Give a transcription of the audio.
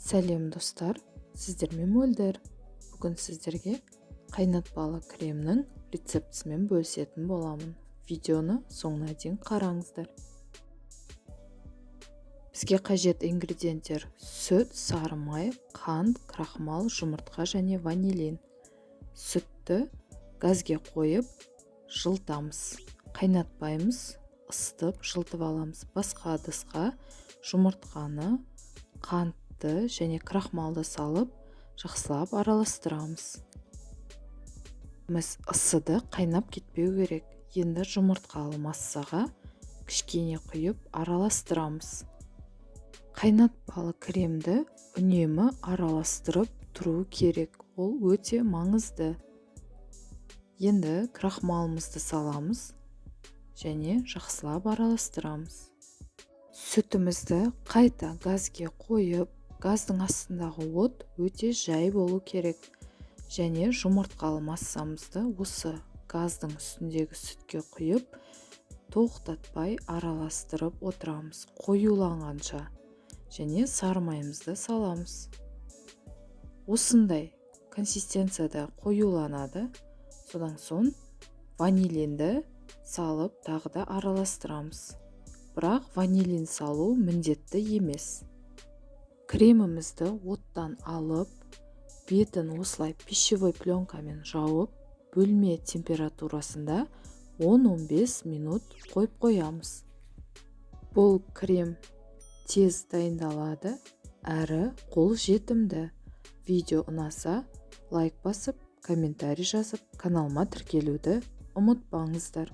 Сәлем достар, сіздермен мөлдір. Бүгін сіздерге қайнатпалы кремнің рецептісімен бөлісетін боламын. Видеоны соңына дейін қараңыздар. Бізге қажет ингредиенттер: сүт, сары май, қант, крахмал, жұмыртқа және ванилин. Сүтті газге қойып жылытамыз. Қайнатпаймыз, ысытып жылытып аламыз. Басқа ыдысқа жұмыртқаны, қантты және крахмалды салып, жақсылап араластырамыз. Ысыды, қайнап кетпеу керек. Енді жұмыртқалы массаға кішкене құйып араластырамыз. Қайнатпалы кремді үнемі араластырып тұру керек. Ол өте маңызды. Енді крахмалымызды саламыз және жақсылап араластырамыз. Сүтімізді қайта газге қойып, газдың астындағы от өте жай болу керек. Және жұмыртқалы массамызды осы газдың үстіндегі сүтке құйып, тоқтатпай араластырып отырамыз қоюланғанша. Және сары майымызды саламыз. Осындай консистенцияда қоюланады. Содан соң ванилинді салып тағы да араластырамыз. Бірақ ванилин салу міндетті емес. Кремімізді оттан алып, бетін осылай пищевой пленкамен жауып, бөлме температурасында 10-15 минут қойып қоямыз. Бұл крем тез дайындалады, әрі қол жетімді. Видео ұнаса, лайк басып, комментарий жазып, каналыма тіркелуді ұмытпаңыздар.